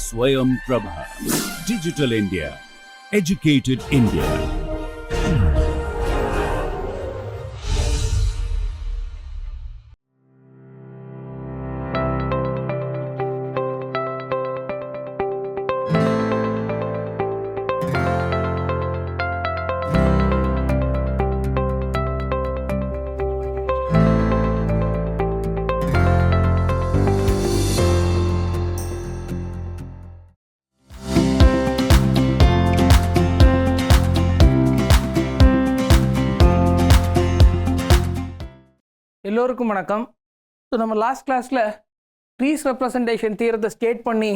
Swayam Prabha. Digital India. Educated India. எல்லோருக்கும் வணக்கம். So நம்ம லாஸ்ட் கிளாஸில் ட்ரீஸ் ரெப்ரசன்டேஷன் தியரத்தை ஸ்டேட் பண்ணி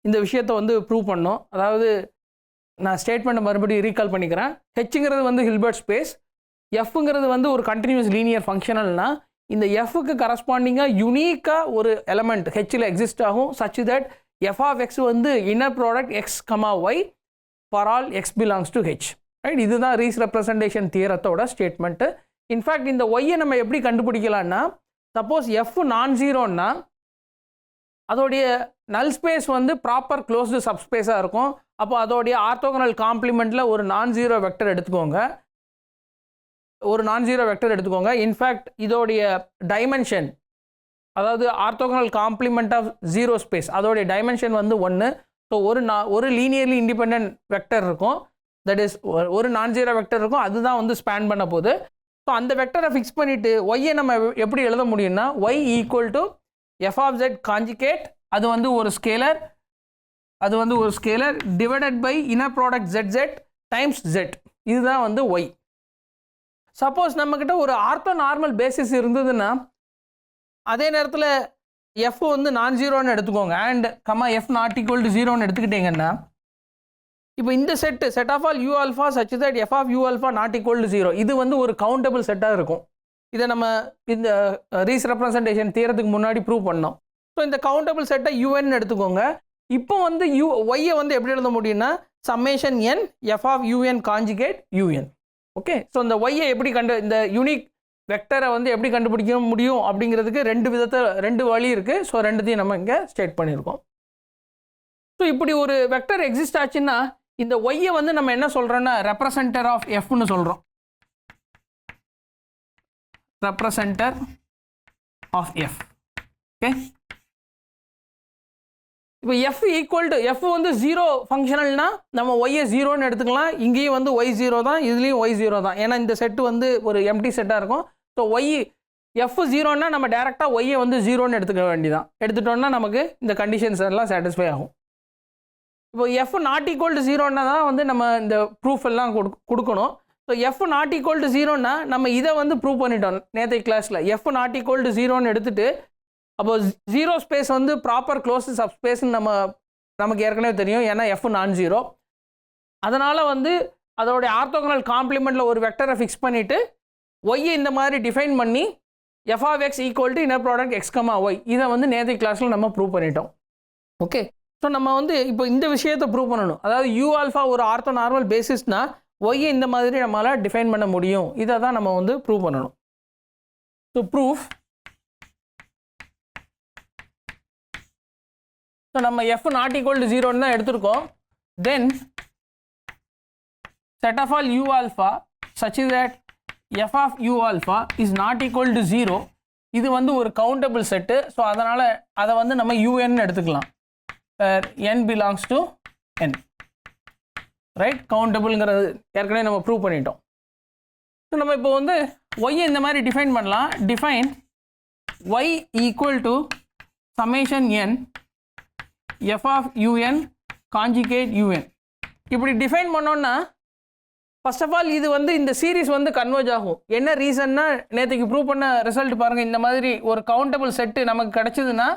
இந்த விஷயத்தை வந்து ப்ரூவ் பண்ணோம். அதாவது நான் ஸ்டேட்மெண்ட்டை மறுபடியும் ரீகால் பண்ணிக்கிறேன். ஹெச்ங்கிறது வந்து ஹில்பர்ட் ஸ்பேஸ், எஃப்ங்கிறது வந்து ஒரு கண்டினியூஸ் லீனியர் ஃபங்க்ஷனல்னா இந்த எஃப்க்கு கரஸ்பாண்டிங்காக யூனிக்காக ஒரு எலமெண்ட் ஹெச்சில் எக்ஸிஸ்ட் ஆகும் such that f of x வந்து inner product x comma y for all x belongs to H. Right, இதுதான் ரீஸ் ரெப்ரசன்டேஷன் தியரத்தோட ஸ்டேட்மெண்ட்டு. இன்ஃபேக்ட் இந்த ஒய்யை நம்ம எப்படி கண்டுபிடிக்கலான்னா, சப்போஸ் எஃப் நான் ஜீரோன்னா அதோடைய நல் ஸ்பேஸ் வந்து ப்ராப்பர் க்ளோஸ்டு சப்ஸ்பேஸாக இருக்கும். அப்போ அதோடைய ஆர்த்தோகனல் காம்ப்ளிமெண்ட்டில் ஒரு நான் ஜீரோ வெக்டர் எடுத்துக்கோங்க. இன்ஃபேக்ட் இதோடைய டைமென்ஷன், அதாவது orthogonal complement of zero space, அதோடைய டைமென்ஷன் வந்து 1. ஸோ ஒரு லீனியர்லி இண்டிபெண்ட் வெக்டர் இருக்கும், தட் இஸ் ஒரு நான் ஜீரோ வெக்டர் இருக்கும், அதுதான் வந்து ஸ்பேன் பண்ண போகுது. ஸோ அந்த வெக்டரை ஃபிக்ஸ் பண்ணிவிட்டு ஒய்யை நம்ம எப்படி எழுத முடியும்னா, y equal to f of z conjugate, அது வந்து ஒரு scalar divided by inner product z z times z. இதுதான் வந்து ஒய். சப்போஸ் நம்மக்கிட்ட ஒரு ஆர்த்தோ நார்மல் பேசிஸ் இருந்ததுன்னா அதே நேரத்தில் எஃப் வந்து நான் ஜீரோன்னு எடுத்துக்கோங்க and f not equal to ஜீரோன்னு எடுத்துக்கிட்டிங்கன்னா, இப்போ இந்த set of all u alpha such that f of u alpha not equal to zero, இது வந்து ஒரு கவுண்டபிள் செட்டாக இருக்கும். இதை நம்ம இந்த ரீஸ் ரெப்ரசன்டேஷன் தியரத்துக்கு முன்னாடி ப்ரூவ் பண்ணோம். ஸோ இந்த கவுண்டபிள் செட்டை யூஎன் எடுத்துக்கோங்க. இப்போ வந்து ஒய்யை வந்து எப்படி எழுத முடியும்னா, summation n f of u n conjugate u n. Okay, so இந்த ஒய்யை எப்படி இந்த யூனிக் வெக்டரை வந்து எப்படி கண்டுபிடிக்க முடியும் அப்படிங்கிறதுக்கு ரெண்டு வழி இருக்குது. ஸோ ரெண்டுத்தையும் நம்ம இங்கே ஸ்டேட் பண்ணியிருக்கோம். ஸோ இப்படி ஒரு வெக்டர் எக்ஸிஸ்ட் ஆச்சுன்னா இந்த ஒய்யை வந்து நம்ம என்ன சொல்கிறோன்னா ரெப்ரசன்டர் ஆஃப் எஃப்னு சொல்கிறோம். ரெப்ரசன்டர் ஆஃப் எஃப். ஓகே, இப்போ எஃப் ஈக்குவல் டு எஃப் வந்து ஜீரோ ஃபங்க்ஷனல்னா நம்ம ஒய்யை ஜீரோன்னு எடுத்துக்கலாம். இங்கேயும் வந்து ஒய் ஜீரோ தான், இதுலேயும் ஒய் ஜீரோ தான். ஏன்னா இந்த செட்டு வந்து ஒரு எம்டி செட்டாக இருக்கும். ஸோ ஒய் எஃப் ஜீரோன்னா நம்ம டேரெக்டாக ஒய்யை வந்து ஜீரோன்னு எடுத்துக்க வேண்டியதான். எடுத்துட்டோம்னா நமக்கு இந்த கண்டிஷன்ஸ் எல்லாம் சாட்டிஸ்ஃபை ஆகும். இப்போ எஃப் நாட் ஈக்குவல் டு ஜீரோன்னா தான் வந்து நம்ம இந்த ப்ரூஃப் எல்லாம் கொடுக்கணும். So f not equal to ஜீரோன்னா நம்ம இதை வந்து ப்ரூவ் பண்ணிட்டோம் நேற்றைய கிளாஸில். எஃப் நாட் ஈக்குவல் டு ஜீரோன்னு எடுத்துகிட்டு அப்போ ஜீரோ ஸ்பேஸ் வந்து ப்ராப்பர் க்ளோஸ்டு சப்ஸ்பேஸ்ன்னு நமக்கு ஏற்கனவே தெரியும், ஏன்னா எஃப் நான் ஜீரோ. அதனால் வந்து அதோடைய ஆர்த்தோகனல் காம்ப்ளிமெண்ட்டில் ஒரு வெக்டரை ஃபிக்ஸ் பண்ணிவிட்டு ஒய்யை இந்த மாதிரி டிஃபைன் பண்ணி f of x equal to inner product x comma y, இதை வந்து நேற்றைய கிளாஸில் நம்ம ப்ரூவ் பண்ணிட்டோம். ஓகே, ஸோ நம்ம வந்து இப்போ இந்த விஷயத்தை ப்ரூவ் பண்ணணும். அதாவது யூ ஆல்ஃபா ஒரு ஆர்த்தோ நார்மல் பேசிஸ்னால் ஒய்யை இந்த மாதிரி நம்மளால் டிஃபைன் பண்ண முடியும். இதை தான் நம்ம வந்து ப்ரூவ் பண்ணணும். ஸோ ப்ரூஃப், ஸோ நம்ம எஃப் நாட் ஈக்குவல் டு ஜீரோன்னு தான் எடுத்திருக்கோம். Then set of all u alpha such that f of u alpha is not equal to zero. இது வந்து ஒரு கவுண்டபிள் செட்டு. ஸோ அதனால் அதை வந்து நம்ம யூஎன்னு எடுத்துக்கலாம். n belongs to n. Right, கவுண்டபிள்ங்கிறது ஏற்கனவே நம்ம ப்ரூவ் பண்ணிட்டோம். ஸோ நம்ம இப்போ வந்து ஒய்யை இந்த மாதிரி டிஃபைன் பண்ணலாம். Define y equal to summation n f of u n conjugate u n. இப்படி டிஃபைன் பண்ணோன்னா ஃபர்ஸ்ட் ஆஃப் ஆல் இது வந்து இந்த சீரீஸ் வந்து கன்வர்ஜ் ஆகும். என்ன ரீசன்னா, நேற்றுக்கு ப்ரூவ் பண்ண ரிசல்ட் பாருங்கள். இந்த மாதிரி ஒரு கவுண்டபிள் செட்டு நமக்கு கிடச்சிதுன்னா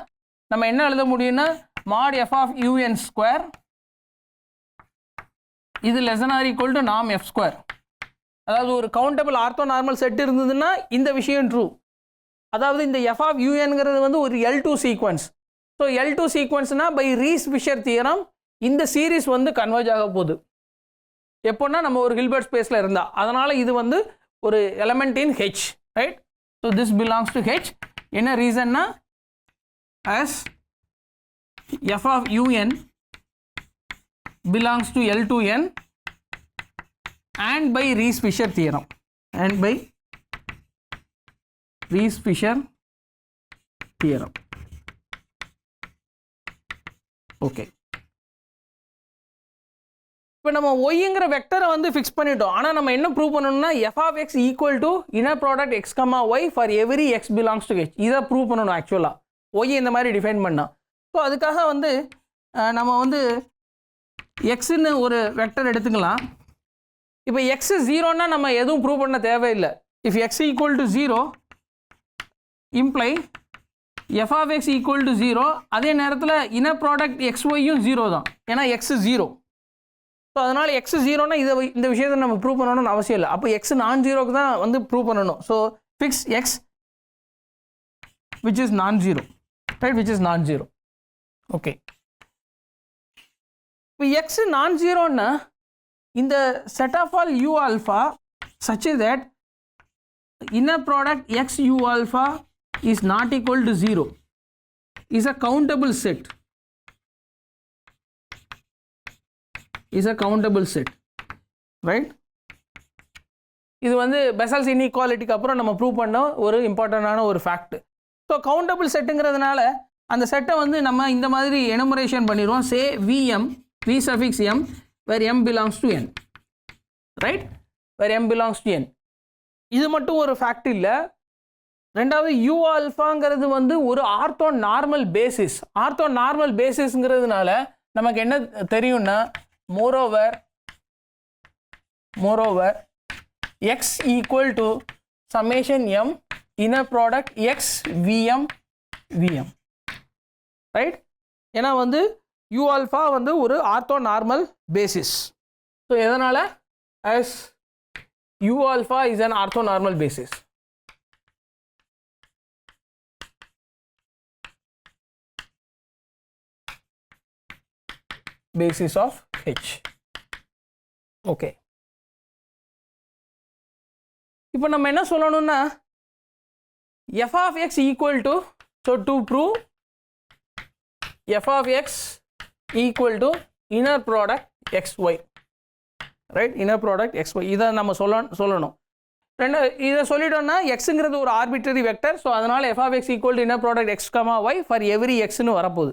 நம்ம என்ன எழுத முடியும்னா, mod f of un square இது less than or equal to norm f square. அதாவது ஒரு கவுண்டபிள் ஆர்த்தோ நார்மல் செட் இருந்ததுன்னா இந்த விஷயம் ட்ரூ. அதாவது இந்த f of unங்கிறது வந்து ஒரு L2 சீக்வன்ஸ். ஸோ L2 சீக்வன்ஸ்னா பை ரீஸ் ஃபிஷர் தியரம் இந்த சீரீஸ் வந்து கன்வர்ஜ் ஆக போகுது. எப்போன்னா நம்ம ஒரு ஹில்பர்ட் ஸ்பேஸில் இருந்தால். அதனால் இது வந்து ஒரு element in H, right? So this belongs to H. என்ன ரீசன்னா as f of un belongs to L to n and by Rees-Fisher theorem okay. இப்போ நம்ம ஒய்ங்கிற வெக்டரை வந்து ஃபிக்ஸ் பண்ணிட்டோம். ஆனால் நம்ம என்ன ப்ரூவ் பண்ணணும்னா f of x equal to inner product x, y for every x belongs to h. இதை ப்ரூவ் பண்ணணும் ஆக்சுவலாக ஒய் இந்த மாதிரி டிஃபைன் பண்ணால். ஸோ அதுக்காக வந்து நம்ம வந்து எக்ஸுன்னு ஒரு வெக்டர் எடுத்துக்கலாம். இப்போ எக்ஸ் ஜீரோன்னா நம்ம எதுவும் ப்ரூவ் பண்ண தேவையில்லை. If x equal to zero imply f of x equal to zero. அதே நேரத்தில் இன்னர் ப்ராடக்ட் எக்ஸ் ஒய்யும் ஜீரோ தான், ஏன்னா எக்ஸ் ஜீரோ. ஸோ அதனால் எக்ஸ் ஜீரோனா இந்த விஷயத்தை நம்ம ப்ரூவ் பண்ணணும்னு அவசியம் இல்லை. அப்போ எக்ஸ் நான் ஜீரோக்கு தான் வந்து ப்ரூவ் பண்ணணும். So fix x which is non zero, right, which is non zero. Okay. இப்போ எக்ஸ் நான் ஜீரோன்னா இந்த set of all u alpha such that inner product x u alpha is not equal to 0 is a countable set, right? இது வந்து Bessel's இன்இக்வாலிட்டிக்கு அப்புறம் நம்ம prove பண்ண ஒரு இம்பார்ட்டண்டான ஒரு ஃபேக்ட். ஸோ கவுண்டபிள் செட்டுங்கிறதுனால அந்த செட்டை வந்து நம்ம இந்த மாதிரி எனுமரேஷன் பண்ணிடுவோம். சே vm v suffix m where m belongs to n, right, where m belongs to n. இது மட்டும் ஒரு ஃபேக்ட் இல்லை. ரெண்டாவது u ஆல்ஃபாங்கிறது வந்து ஒரு orthonormal basis. Orthonormal பேசிஸ்ங்கிறதுனால நமக்கு என்ன தெரியும்னா moreover x equal to summation m inner product x vm, right? ஏன்னா வந்து u ஆல்ஃபா வந்து ஒரு ஆர்த்தோ நார்மல் பேசிஸ். ஸோ எதனால் as u alpha is an orthonormal basis. Basis of H. Okay. இப்போ நம்ம என்ன சொல்லணும்னா f of x equal to, so to prove f of x equal to inner product xy, right, inner product xy. இதை நம்ம சொல்லணும். ரெண்டு இதை சொல்லிட்டோம்னா எக்ஸுங்கிறது ஒரு ஆர்பிட்ரரி வெக்டர். ஸோ அதனால் f of x equal to inner product x, y for every எக்ஸ்னு வரப்போகுது.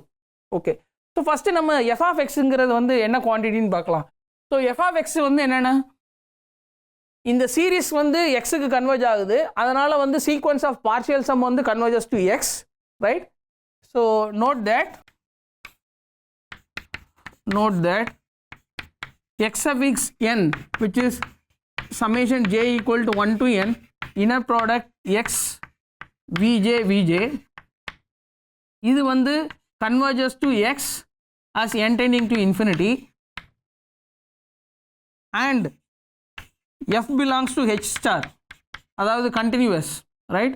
ஓகே. ஸோ ஃபஸ்ட்டு நம்ம f of xங்கிறது வந்து என்ன குவான்டிட்டின்னு பார்க்கலாம். ஸோ f of x வந்து என்னென்னா இந்த சீரீஸ் வந்து எக்ஸுக்கு கன்வர்ஜ் ஆகுது. அதனால் வந்து சீக்வன்ஸ் ஆஃப் பார்ஷியல் சம் வந்து converges to x, right? So note that x suffix n which is summation j equal to 1 to n inner product x vj இது வந்து converges to x as n tending to infinity and f belongs to h star, அதாவது continuous, right?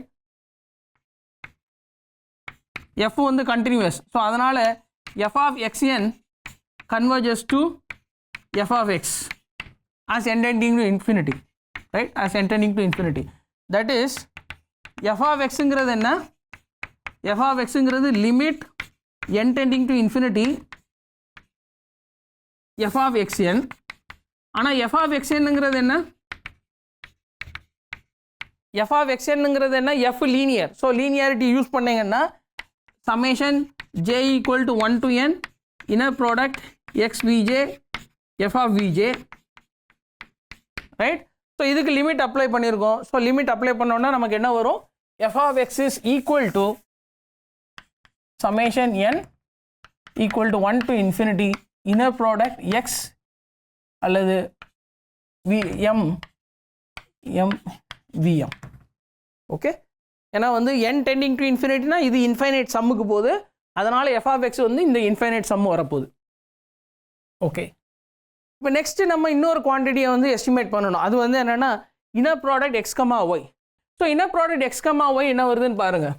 f வந்து continuous. So அதனால் f of xn converges to f of x as n tending to infinity, right, as n tending to infinity. That is f of x ங்கிறது என்ன? f of x ங்கிறது limit n tending to infinity f of xn. ஆனால் f of xn ங்கிறது என்ன? f of xn ங்கிறது என்ன? f linear. So linearity use பண்ணீங்கன்னா summation j equal to 1 to n inner product x vj f of vj, right? So இதுக்கு limit apply பண்ணியிருக்கோம். So limit apply பண்ணோன்னா நமக்கு என்ன வரும்? f of x is equal to summation n equal to 1 to infinity inner product x அல்லது vm okay. ஏன்னா வந்து n tending to இன்ஃபினிட்டினா இது இன்ஃபைனைட் சம்முக்கு போகுது. அதனால் f of x வந்து இந்த இன்ஃபைனைட் சம் வரப்போகுது. ஓகே. இப்போ நெக்ஸ்ட்டு நம்ம இன்னொரு குவான்டிட்டியை வந்து எஸ்டிமேட் பண்ணணும். அது வந்து என்னென்னா inner product x, y. So inner product x, y என்ன வருதுன்னு பாருங்கள்.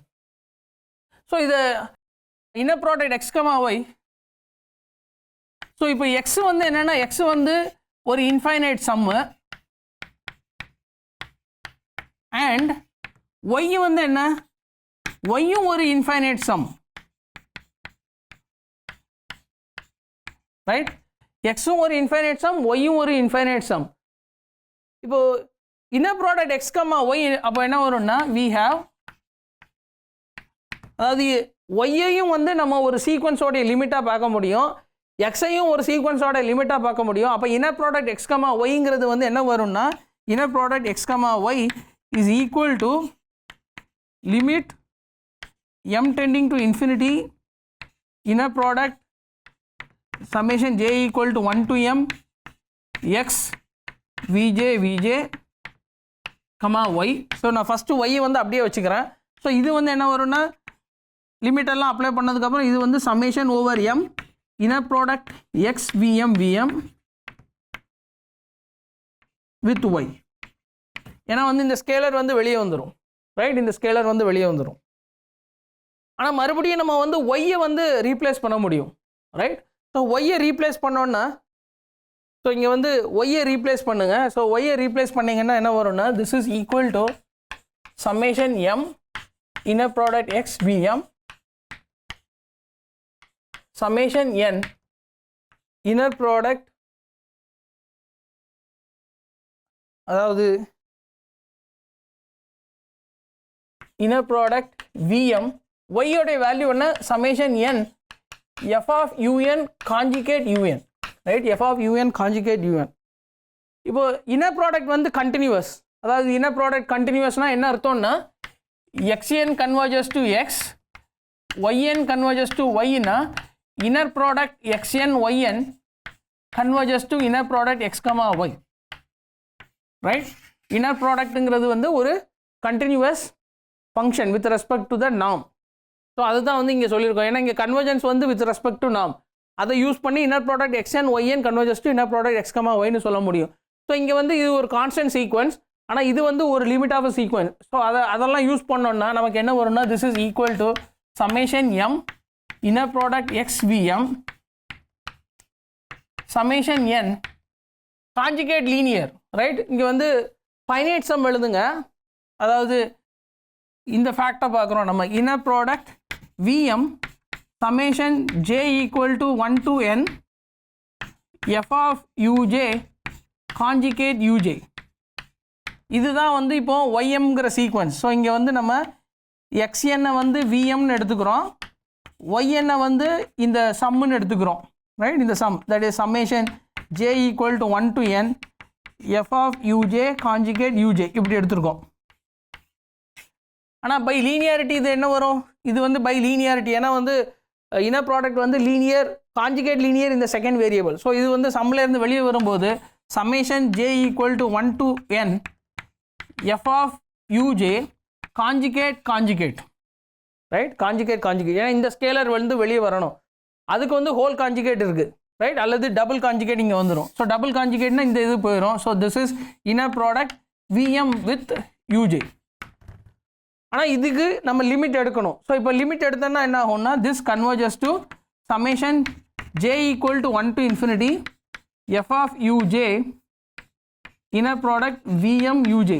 ஸோ இது inner product x, y. So இப்போ எக்ஸ் வந்து என்னென்னா எக்ஸ் வந்து ஒரு இன்ஃபைனைட் சம்மு அண்ட் ஒய் வந்து என்ன? ஒய்யும் ஒரு இன்ஃபைனைட் சம், ரைட்? எக்ஸும் ஒரு இன்ஃபைனைட் சம், ஒய்யும் ஒரு இன்ஃபைனைட் சம். இப்போ inner product x comma Y அப்போ என்ன வரும்னா வி ஹேவ், அதாவது ஒய்யையும் வந்து நம்ம ஒரு சீக்வன்ஸோடைய லிமிட்டாக பார்க்க முடியும், எக்ஸையும் ஒரு சீக்வன்ஸோட லிமிட்டாக பார்க்க முடியும். அப்போ இன்னர் ப்ராடக்ட் எக்ஸ் கம்மா ஒய்ங்கிறது வந்து என்ன வரும்னா inner product x comma y is equal to limit m tending to infinity inner product summation j equal to 1 to m x vj vj comma y. So நான் first ஒய்யை வந்து அப்படியே வச்சுக்கிறேன். So இது வந்து என்ன வரும்னா லிமிட் எல்லாம் அப்ளை பண்ணதுக்கப்புறம் இது வந்து summation over m inner product x vm vm with y. ஏன்னா வந்து இந்த ஸ்கேலர் வந்து வெளியே வந்துடும், ரைட்? இந்த ஸ்கேலர் வந்து வெளியே வந்துடும். ஆனால் மறுபடியும் நம்ம வந்து ஒய்யை வந்து ரீப்ளேஸ் பண்ண முடியும், ரைட்? ஸோ ஒய்யை ரீப்ளேஸ் பண்ணோன்னா, ஸோ இங்கே வந்து ஒய்யை ரீப்ளேஸ் பண்ணுங்கள். ஸோ ஒய்யை ரீப்ளேஸ் பண்ணிங்கன்னா என்ன வரும்னா this is equal to summation m inner product x vm summation n inner product, அதாவது இன்னர் ப்ராடக்ட் vm y உடைய வேல்யூ என்ன summation n f of un conjugate un, right? f of un conjugate un. இப்போ inner product வந்து continuous, அதாவது inner product கண்டினியூவஸ்னா என்ன அர்த்தம்னா xn converges to x, yn converges to y னா inner product xn yn converges to inner product x, y, right? Inner ப்ராடக்ட்ங்கிறது வந்து ஒரு continuous function with respect to the நாம். So அதுதான் வந்து இங்கே சொல்லியிருக்கோம். ஏன்னா இங்கே கன்வர்ஜன்ஸ் வந்து வித் ரெஸ்பெக்ட் டு நாம், அதை யூஸ் பண்ணி inner product xn yn converges to inner product x, yன்னு சொல்ல முடியும். ஸோ இங்கே வந்து இது ஒரு கான்ஸ்டன்ட் சீக்வன்ஸ், ஆனால் இது வந்து ஒரு லிமிட் ஆஃப் சீக்வன்ஸ். ஸோ அதெல்லாம் யூஸ் பண்ணோன்னா நமக்கு என்ன வரும்னா this is equal to summation m inner product x vm summation n conjugate linear, right? இங்கே வந்து ஃபைனைட் சம் எழுதுங்க. அதாவது இந்த ஃபேக்டை பார்க்குறோம் நம்ம, inner product vm summation j equal to 1 to n f of uj conjugate uj. இதுதான் வந்து இப்போ ymங்கிற சீக்வன்ஸ். ஸோ இங்கே வந்து நம்ம xn வந்து vmன்னு எடுத்துக்கிறோம், yn வந்து இந்த சம்முன்னு எடுத்துக்கிறோம், ரைட்? இந்த sum that is summation j equal to 1 to n f of uj conjugate uj இப்படி எடுத்துருக்கோம். ஆனால் பை லீனியாரிட்டி இது என்ன வரும்? இது வந்து பை லீனியாரிட்டி, ஏன்னா வந்து இன்னர் ப்ராடக்ட் வந்து லீனியர், கான்ஜுகேட் லீனியர் இந்த செகண்ட் வேரியபிள். ஸோ இது வந்து சம்லேருந்து வெளியே வரும்போது summation j equal to 1 to n f of uj conjugate, right? Conjugate, ஏன்னா இந்த ஸ்கேலர் வந்து வெளியே வரணும், அதுக்கு வந்து ஹோல் கான்ஜுகேட் இருக்குது, ரைட்? அல்லது டபுள் கான்ஜுகேட் இங்கே வந்துடும். ஸோ டபுள் கான்ஜுகேட்னா இந்த இது போயிடும். So this is inner product vm with uj. ஆனால் இதுக்கு நம்ம லிமிட் எடுக்கணும். ஸோ இப்போ லிமிட் எடுத்தோன்னா என்ன ஆகும்னா this converges to summation j equal to 1 to infinity f of uj inner product vm uj,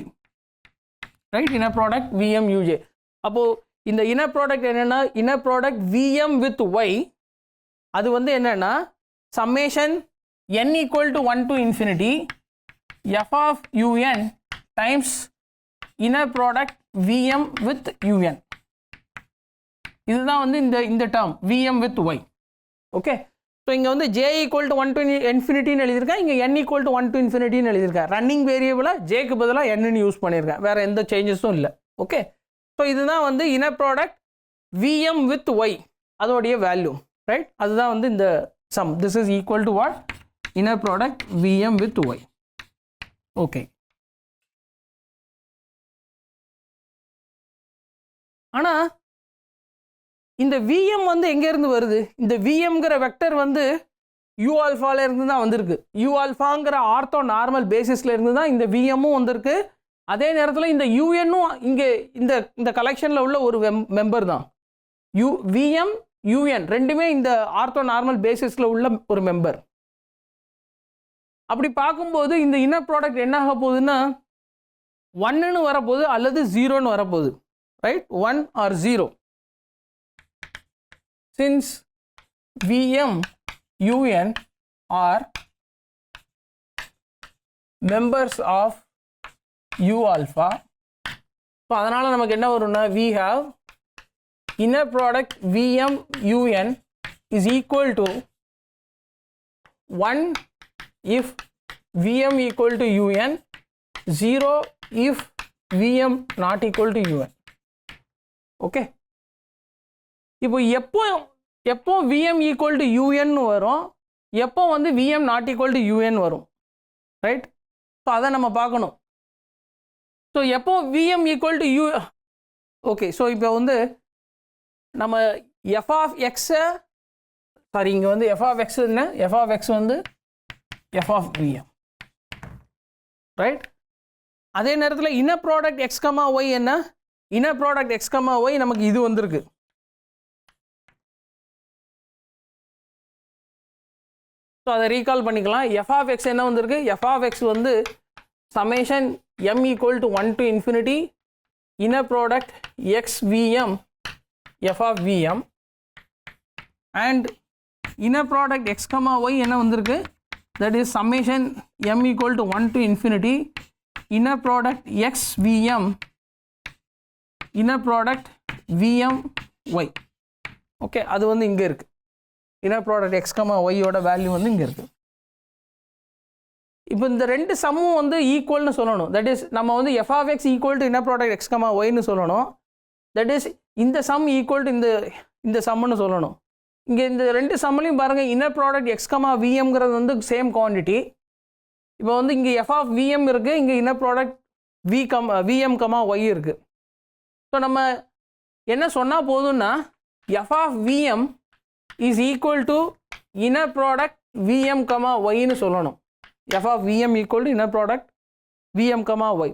right? Inner product vm uj. அப்போது இந்த இன்னர் ப்ராடக்ட் என்னென்னா inner product vm with y, அது வந்து என்னென்னா summation n equal to 1 to infinity f of un times inner product vm with un. இதுதான் வந்து இந்த term vm with y. Okay, so இங்கே வந்து j equal to 1 to infinity எழுதியிருக்கேன், இங்கே n equal to 1 to infinity எழுதியிருக்கேன். Running வேரியபிளாக ஜேக்கு பதிலாக n use பண்ணியிருக்கேன், வேறு எந்த சேஞ்சஸும் இல்லை. ஓகே, ஸோ இதுதான் வந்து inner product vm with y அதோடைய வேல்யூ, ரைட்? அதுதான் வந்து இந்த sum. This is equal to what? Inner product vm with y. Okay, ஆனால் இந்த vm வந்து எங்கேருந்து வருது? இந்த vmங்கிற வெக்டர் வந்து u ஆல்ஃபால இருந்து தான் வந்திருக்கு. u ஆல்ஃபாங்கிற ஆர்த்தோ நார்மல் பேசிஸ்ல இருந்து தான் இந்த vmமும் வந்திருக்கு. அதே நேரத்தில் இந்த un-ம் இங்கே இந்த கலெக்ஷனில் உள்ள ஒரு மெம்பர் தான். vm un ரெண்டுமே இந்த ஆர்த்தோ நார்மல் பேசிஸில் உள்ள ஒரு மெம்பர். அப்படி பார்க்கும்போது இந்த இன்னர் ப்ராடக்ட் என்ன ஆக போகுதுன்னா 1ன்னு வரப்போகுது அல்லது 0ன்னு வரப்போகுது, right? 1 or 0. since Vm Un are members of U alpha, so அதனால நமக்கு என்ன வரும்னா we have inner product Vm Un is equal to 1 if Vm equal to Un, 0 if Vm not equal to Un. Okay, இப்போ எப்போ Vm equal to Un வரும், எப்போ வந்து Vm not equal to Un வரும், ரைட்? ஸோ அதை நம்ம பார்க்கணும். So எப்போ Vm equal to U, okay, so இப்போ வந்து நம்ம f of x, சாரி இங்கே வந்து f of x என்ன, f of x வந்து f of Vm, ரைட்? அதே நேரத்தில் இன்னர் ப்ராடக்ட் x, y என்ன, இன்னர் ப்ராடக்ட் x, y நமக்கு இது வந்திருக்கு. ஸோ அதை ரீகால் பண்ணிக்கலாம். f of x என்ன வந்திருக்கு, f of x வந்து summation m equal to 1 to infinity inner product x Vm f of Vm and inner product x, y என்ன வந்திருக்கு, that is summation m equal to 1 to infinity inner product x Vm inner product Vm y. Okay, அது வந்து இங்கே இருக்குது. inner product x, y ஓட value வந்து இங்கே இருக்குது. இப்போ இந்த ரெண்டு சம்மும் வந்து ஈக்குவல்னு சொல்லணும். தட் இஸ் நம்ம வந்து f of x equal to inner product x, yன்னு சொல்லணும். தட் இஸ் இந்த சம் ஈக்குவல் டு இந்த சம்முன்னு சொல்லணும். இங்கே இந்த ரெண்டு சம்லையும் பாருங்கள், இன்னர் ப்ராடக்ட் x, Vmங்கிறது வந்து சேம் குவான்டிட்டி. இப்போ வந்து இங்கே f of Vm இருக்குது, இங்கே இன்னர் ப்ராடக்ட் Vm, y இருக்குது. ஸோ நம்ம என்ன சொன்னால் போதும்னா f of Vm is equal to inner product Vm, yன்னு சொல்லணும். f of Vm equal to inner product Vm, y.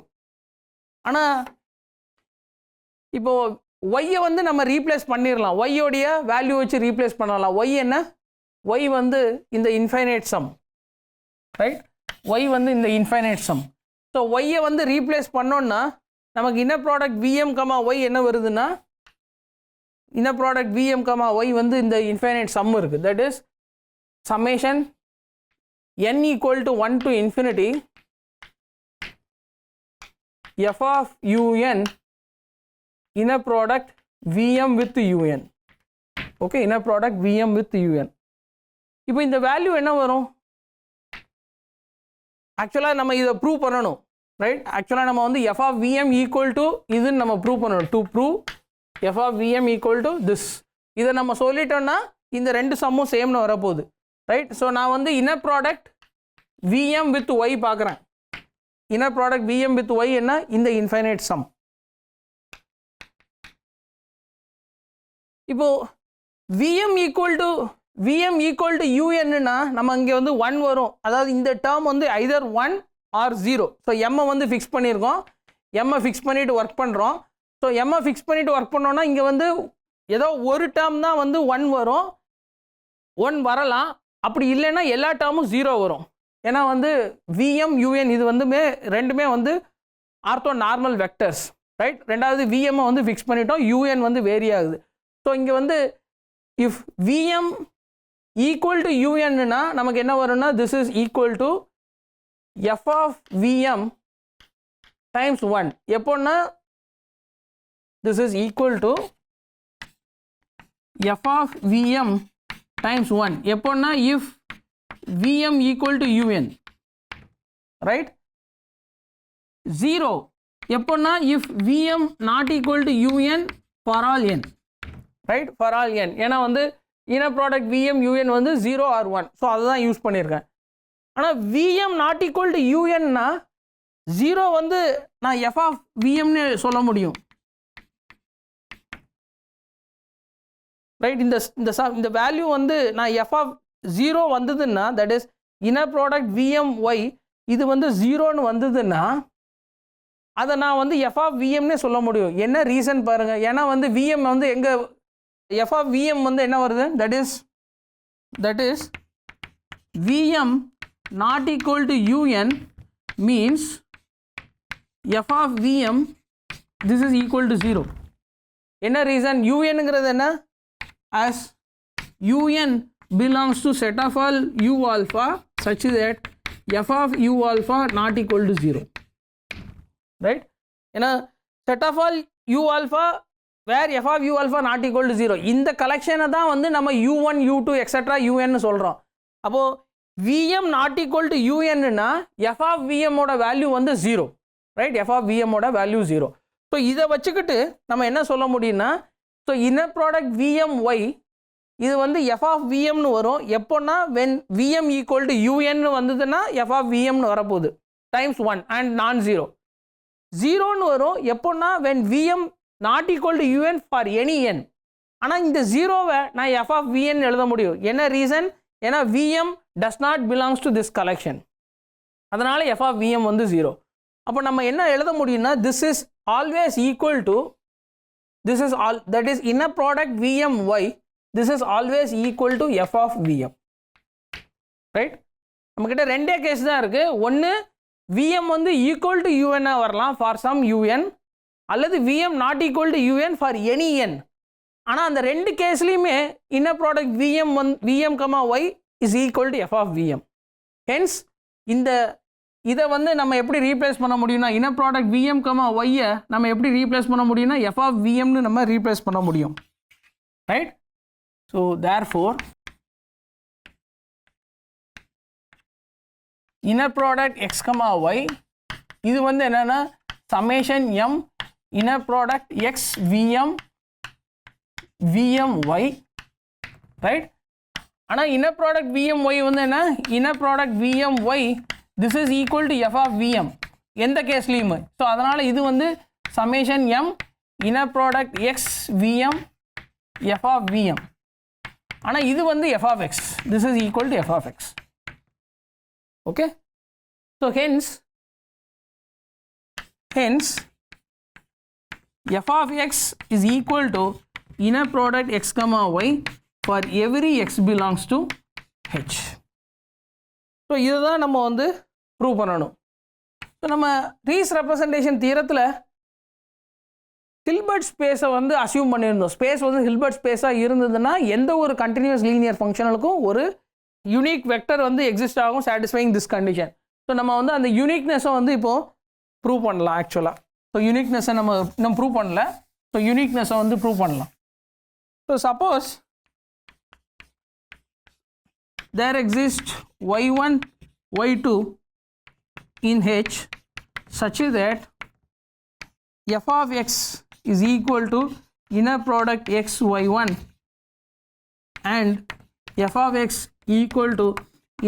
ஆனால் இப்போது ஒய்யை வந்து நம்ம ரீப்ளேஸ் பண்ணிடலாம், ஒய்யோடைய வேல்யூ வச்சு ரீப்ளேஸ் பண்ணலாம். ஒய் என்ன, ஒய் வந்து இந்த இன்ஃபைனைட் சம், ரைட்? ஒய் வந்து இந்த இன்ஃபைனைட் சம். ஸோ ஒய்யை வந்து ரீப்ளேஸ் பண்ணோன்னா நமக்கு இன்னர் ப்ராடக்ட் Vm, y என்ன வருதுன்னா, இன்னர் ப்ராடக்ட் Vm, y வந்து இந்த இன்ஃபைனைட் சம் இருக்குது. That is summation n equal to 1 to infinity f of Un inner product Vm with Un. Okay, inner product Vm with Un. இப்போ இந்த value என்ன வரும், ஆக்சுவலாக நம்ம இதை ப்ரூவ் பண்ணணும், ரைட்? ஆக்சுவலாக நம்ம வந்து f of Vm equal to இதுன்னு நம்ம ப்ரூவ் பண்ணணும். To prove f of Vm equal to this, இதை நம்ம சொல்லிட்டோம்னா இந்த ரெண்டு சம்மும் சேம்னு வரப்போகுது, ரைட்? ஸோ நான் வந்து inner product Vm with y பார்க்குறேன். Inner product Vm with y என்ன, இந்த இன்ஃபைனைட் சம். இப்போ Vm ஈக்குவல் டு Unன்னா நம்ம இங்கே வந்து 1 வரும். அதாவது இந்த டேர்ம் வந்து ஐதர் 1 ஆர் 0. ஸோ எம்மை வந்து ஃபிக்ஸ் பண்ணியிருக்கோம், எம்மை ஃபிக்ஸ் பண்ணிவிட்டு ஒர்க் பண்ணுறோம். ஸோ எம்மை ஃபிக்ஸ் பண்ணிவிட்டு ஒர்க் பண்ணோன்னா இங்கே வந்து ஏதோ ஒரு டேர்ம் தான் வந்து 1 வரும், 1 வரலாம். அப்படி இல்லைன்னா எல்லா டேர்மும் 0 வரும். ஏன்னா வந்து Vm, Un இது வந்து ரெண்டுமே வந்து ஆர்த்தோ நார்மல் வெக்டர்ஸ், ரைட்? ரெண்டாவது Vm வந்து ஃபிக்ஸ் பண்ணிட்டோம், Un வந்து வேரி ஆகுது. ஸோ இங்கே வந்து இஃப் Vm ஈக்குவல் டு Unன்னா நமக்கு என்ன வரும்னா, this is equal to f of Vm times 1. எப்போன்னா this is equal to f of Vm times 1. எப்போன்னா if Vm equal to Un, right? 0 எப்போன்னா if Vm not equal to Un for all n, right? for all n. ஏன்னா வந்து inner product Vm, Un வந்து 0 or 1. So அதை தான் use பண்ணியிருக்கேன். ஆனால் Vm not equal to Unன்னா 0 வந்து நான் f of Vmன்னு சொல்ல முடியும், ரைட்? இந்த வேல்யூ வந்து நான் f of 0 வந்ததுன்னா, that is inner product Vm, y இது வந்து 0ன்னு வந்ததுன்னா அதை நான் வந்து f of Vmனே சொல்ல முடியும். என்ன ரீசன் பாருங்கள், ஏன்னா வந்து Vm வந்து எங்கே, f of Vm வந்து என்ன வருது, that is Vm not equal to Un means f of Vm this is equal to 0. என்ன ரீசன், Unங்கிறது என்ன, as un belongs to set of all u alpha such that f of u alpha not equal to 0, right? ஏன்னா set of all u alpha where f of u alpha not equal to 0, இந்த கலெக்ஷனை தான் வந்து நம்ம u1 u2 etc un சொல்கிறோம். அப்போது vm not equal to un னா f of vm ஓட value வந்து 0, ரைட்? f of vm ஓட வேல்யூ 0. ஸோ இதை வச்சுக்கிட்டு நம்ம என்ன சொல்ல முடியும்னா, ஸோ இன்னர் ப்ராடக்ட் vmy இது வந்து f of vmனு வரும் எப்போன்னா when vm equal to un வந்ததுன்னா f of vmனு வரப்போகுது டைம்ஸ் 1 அண்ட் நான் 0. 0ன்னு வரும் எப்போன்னா when vm not equal to un for any n. ஆனால் இந்த 0வை நான் f of vn எழுத முடியும். என்ன ரீசன்? ஏன்னா vm does not belongs to this collection. அதனால் f of vm வந்து 0. அப்போ நம்ம என்ன எழுத முடியும்னா this is always equal to this is all that is inner product vmy, this is always equal to f of vm, right? நம்மக்கிட்ட ரெண்டே case தான் இருக்குது. ஒன்று vm வந்து ஈக்குவல் டு un வரலாம் ஃபார் சம் un, அல்லது vm not equal to un for any n. ஆனால் அந்த ரெண்டு கேஸ்லையுமே inner product vm y is equal to f of vm. Hence இதை வந்து நம்ம எப்படி ரீப்ளேஸ் பண்ண முடியும்னா இன்னர் ப்ராடக்ட் vm y நம்ம எப்படி ரீப்ளேஸ் பண்ண முடியும்னா f of vmனு நம்ம ரீப்ளேஸ் பண்ண முடியும், right? So therefore inner product x, y இது வந்து என்னென்னா summation m inner product x vm y, right? ஆனால் இன்னர் ப்ராடக்ட் vmy வந்து என்ன? Inner product vmy this is equal to f of vm எந்த கேஸ்லையுமே. ஸோ அதனால் இது வந்து summation m inner product x vm f of vm. ஆனால் இது வந்து f of x, this is equal to f of x. Okay, so hence f of x is equal to inner product x comma y for every x belongs to h. So இதுதான் நம்ம வந்து prove பண்ணணும். So நம்ம raise representation தியரத்தில் Hilbert ஸ்பேஸை வந்து assume பண்ணியிருந்தோம். Space வந்து Hilbert ஸ்பேஸாக இருந்ததுன்னா எந்த ஒரு கண்டினியூஸ் லீனியர் ஃபங்க்ஷனுக்கும் ஒரு யூனிக் வெக்டர் வந்து எக்ஸிஸ்ட் ஆகும் சாட்டிஸ்ஃபைங் திஸ் கண்டிஷன். ஸோ நம்ம வந்து அந்த யூனிக்னஸை வந்து இப்போது ப்ரூவ் பண்ணலாம் ஆக்சுவலாக. ஸோ யூனிக்னஸை நம்ம இன்னும் ப்ரூவ் பண்ணல. ஸோ யூனிக்னஸை வந்து ப்ரூவ் பண்ணலாம். So suppose there exists y1 y2 in h such that f of x is equal to inner product x y1 and f of x equal to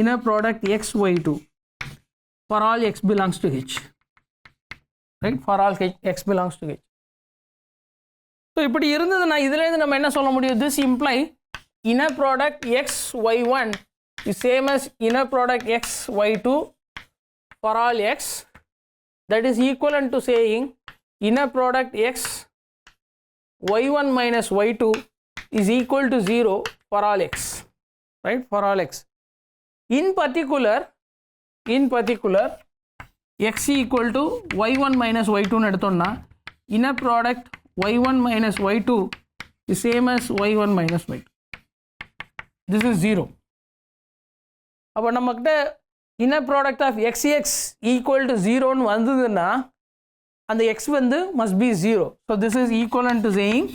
inner product x y2 for all x belongs to h, right? For all x belongs to h. So இப்படி இருந்ததுன்னா இதிலேருந்து நம்ம என்ன சொல்ல முடியும்? this imply inner product x y1 is same as inner product x y2 for all x, that is equivalent to saying inner product x y1 minus y2 is equal to 0 for all x, right? For all x. In particular x equal to y1 minus y2 னு எடுத்தோம்னா inner product y1 minus y2 is same as y1 minus y2. This is 0. அப்போ நம்மக்கிட்ட inner product of xx equal to 0ன்னு வந்ததுன்னா அந்த x வந்து must be 0. So this is equivalent to saying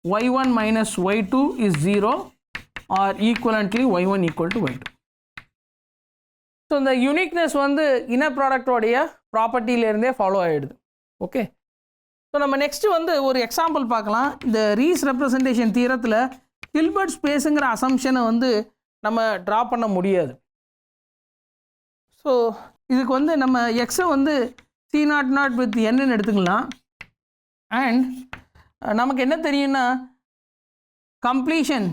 y1 minus y2 is 0 or equivalently y1 equal to y2. So இந்த uniqueness வந்து inner ப்ராடக்டோடைய ப்ராப்பர்ட்டியிலேருந்தே follow ஆகிடுது. Okay, so நம்ம next வந்து ஒரு எக்ஸாம்பிள் பார்க்கலாம். இந்த ரீஸ் ரெப்ரசன்டேஷன் தியரத்தில் ஹில்பர்ட் ஸ்பேஸுங்கிற அசம்ஷனை வந்து நம்ம ட்ரா பண்ண முடியாது. ஸோ இதுக்கு வந்து நம்ம எக்ஸை வந்து c0 வித் n எடுத்துக்கலாம். அண்ட் நமக்கு என்ன தெரியும்னா completion,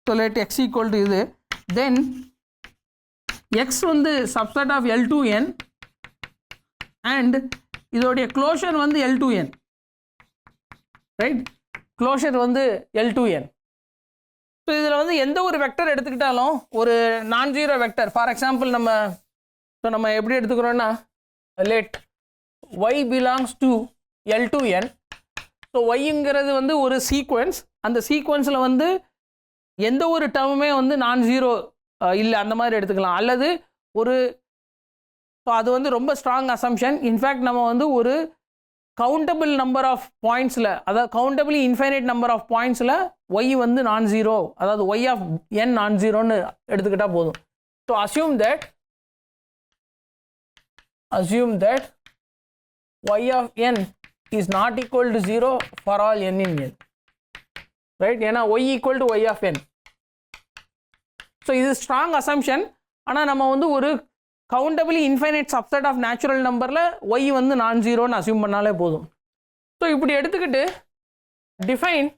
so let x equal to இது, தென் x வந்து சப்செட் ஆஃப் L2n அண்ட் இதோடைய க்ளோஷர் வந்து L2n, ரைட்? க்ளோஷர் வந்து L2n. ஸோ இதில் வந்து எந்த ஒரு வெக்டர் எடுத்துக்கிட்டாலும் ஒரு non zero vector, for example நம்ம எப்படி எடுத்துக்கிறோன்னா let y belongs to L2n. So yங்கிறது வந்து ஒரு சீக்வன்ஸ், அந்த சீக்வன்ஸில் வந்து எந்த ஒரு டேர்முமே வந்து நான் ஜீரோ இல்லை அந்த மாதிரி எடுத்துக்கலாம். அல்லது ஒரு ஸோ அது வந்து ரொம்ப ஸ்ட்ராங் அசம்ஷன். இன்ஃபேக்ட் நம்ம வந்து ஒரு கவுண்டபிள் நம்பர் ஆஃப் பாயிண்ட்ஸில், அதாவது கவுண்டபிளி இன்ஃபைனைட் நம்பர் ஆஃப் பாயிண்ட்ஸில் ஒய் வந்து நான் ஜீரோ, அதாவது ஒய் ஆஃப் என் நான் ஜீரோன்னு எடுத்துக்கிட்டால் போதும். So assume that y of n is not equal to zero for all n in n, right? ஏன்னா y equal to y of n. So இது strong assumption. ஆனால் நம்ம வந்து ஒரு countably infinite subset of natural நம்பரில் y வந்து non ஜீரோன்னு assume பண்ணாலே போதும். ஸோ இப்படி எடுத்துக்கிட்டு define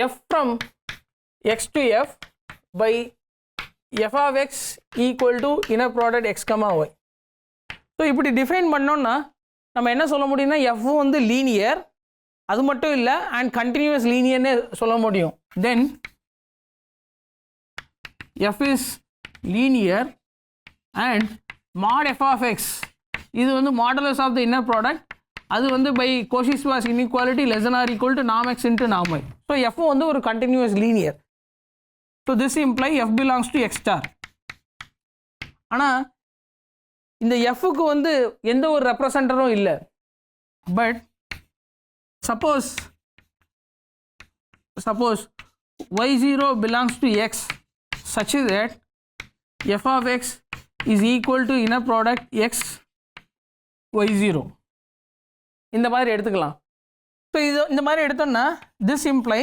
f from x to f by f of x equal to inner product x comma y. So இப்படி டிஃபைன் பண்ணோன்னா நம்ம என்ன சொல்ல முடியும்னா எஃப் வந்து லீனியர், அது மட்டும் இல்லை அண்ட் கண்டினியூஸ் லீனியர்னு சொல்ல முடியும். Then f is linear and mod f of x இது வந்து modulus of the inner product, அது வந்து by Cauchy-Schwarz inequality less than or equal to norm x into norm y. So f வந்து ஒரு continuous linear. So this imply f belongs to x star. ஆனால் இந்த fக்கு வந்து எந்த ஒரு ரெப்ரசன்டரும் இல்லை. But suppose y0 belongs to x such that f of x is equal to inner product x y0 இந்த மாதிரி எடுத்துக்கலாம். ஸோ இது இந்த மாதிரி எடுத்தோம்னா this imply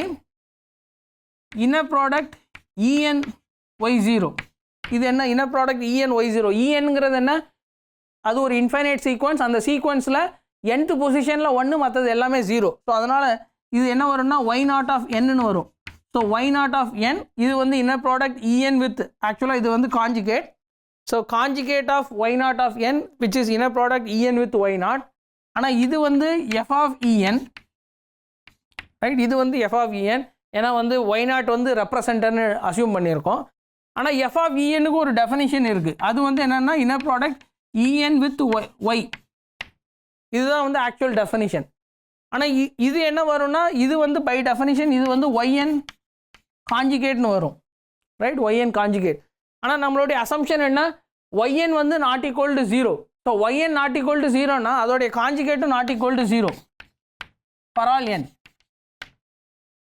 inner product en y0. இது என்ன inner product en y0? enங்கிறது என்ன? அது ஒரு இன்ஃபைனைட் சீக்வன்ஸ். அந்த சீக்வன்ஸில் nth பொசிஷனில் 1 மற்றது எல்லாமே 0. ஸோ அதனால் இது என்ன வரும்னா y நாட் ஆஃப் என்னன்னு வரும். So y not of n இது வந்து இன்னர் ப்ராடக்ட் en வித், ஆக்சுவலாக இது வந்து conjugate. So conjugate of y not of n which is inner product en with y not. ஆனால் இது வந்து f ஆஃப் en, ரைட்? இது வந்து f ஆஃப் en, ஏன்னா வந்து y நாட் வந்து ரெப்ரசன்டர்னு அசியூம் பண்ணியிருக்கோம். ஆனால் f ஆஃப் enக்கு ஒரு டெஃபினிஷன் இருக்குது. அது வந்து என்னென்னா inner product en with y. இதுதான் வந்து ஆக்சுவல் டெஃபினிஷன். ஆனால் இது என்ன வரும்னா இது வந்து பை டெஃபினிஷன் இது வந்து yn காஞ்சுகேட்னு வரும், ரைட்? yn conjugate. ஆனால் நம்மளுடைய அசம்ஷன் என்ன? yn வந்து not equal to 0. So yn not equal to 0னா அதோடைய காஞ்சுகேட்டும் not equal to 0 for all n.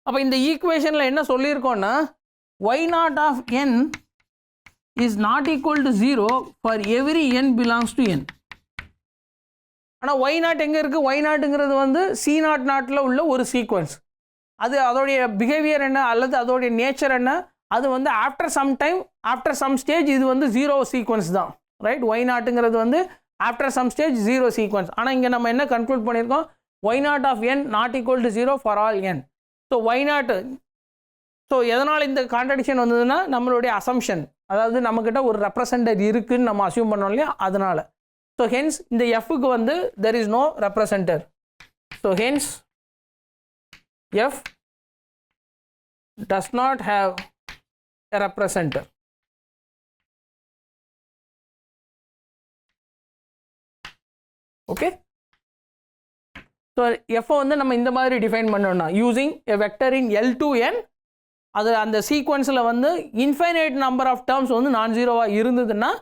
அப்போ இந்த ஈக்குவேஷனில் என்ன சொல்லியிருக்கோன்னா y not of n is not equal to 0 for every n belongs to n. ஆனால் ஒய் நாட் எங்கே இருக்குது? ஒய் நாட்டுங்கிறது வந்து சி நாட் நாட்டில் உள்ள ஒரு சீக்வன்ஸ். அது அதோடைய பிஹேவியர் என்ன அல்லது அதோடைய நேச்சர் என்ன? அது வந்து after some time, after some stage இது வந்து 0 சீக்வன்ஸ் தான், ரைட்? ஒய் நாட்டுங்கிறது வந்து ஆஃப்டர் சம் ஸ்டேஜ் 0 சீக்வன்ஸ். ஆனால் இங்கே நம்ம என்ன கன்க்ளூட் பண்ணியிருக்கோம்? Y not of n not equal to 0 for all n. So y not, so எதனால் இந்த கான்ட்ரடிக்ஷன் வந்ததுன்னா நம்மளுடைய அசம்ஷன், அதாவது நம்மக்கிட்ட ஒரு ரெப்ரசன்டர் இருக்குதுன்னு நம்ம அசியூம் பண்ணோம் இல்லையா, அதனால். So hence இந்த fக்கு வந்து there is no representer. So hence f does not have a representer. Okay. So f வந்து நம்ம இந்த மாதிரி டிஃபைன் பண்ணோம்னா using a vector in L to n, அது அந்த சீக்வன்ஸில் வந்து இன்ஃபைனைட் நம்பர் ஆஃப் டேர்ம்ஸ் வந்து நான் ஜீரோவாக இருந்ததுன்னா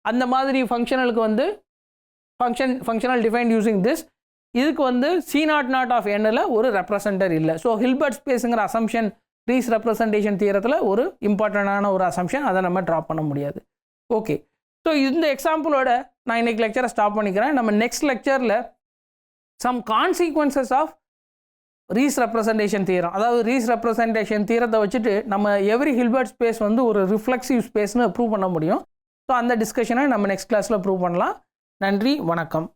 அந்த மாதிரி ஃபங்க்ஷனலுக்கு வந்து functional defined using this, இதுக்கு வந்து c நாட் நாட் ஆஃப் nல ஒரு ரெப்ரசன்டர் இல்லை. ஸோ ஹில்பர்ட் ஸ்பேஸுங்கிற அசம்ஷன் ரீஸ் ரெப்ரசன்டேஷன் தியரத்தில் ஒரு இம்பார்ட்டண்டான ஒரு அசம்ஷன், அதை நம்ம ட்ராப் பண்ண முடியாது. ஓகே. ஸோ இந்த எக்ஸாம்பிளோட நான் இன்றைக்கி லெக்சரை ஸ்டாப் பண்ணிக்கிறேன். நம்ம நெக்ஸ்ட் லெக்சரில் some consequences of Riesz representation theorem, அதாவது ரீஸ் ரெப்ரசன்டேஷன் தியரத்தை வச்சுட்டு நம்ம எவ்ரி ஹில்பர்ட் ஸ்பேஸ் வந்து ஒரு ரிஃப்ளெக்சிவ் ஸ்பேஸ்னு ப்ரூவ் பண்ண முடியும். ஸோ அந்த டிஸ்கஷனை நம்ம நெக்ஸ்ட் கிளாஸில் ப்ரூவ் பண்ணலாம். நன்றி, வணக்கம்.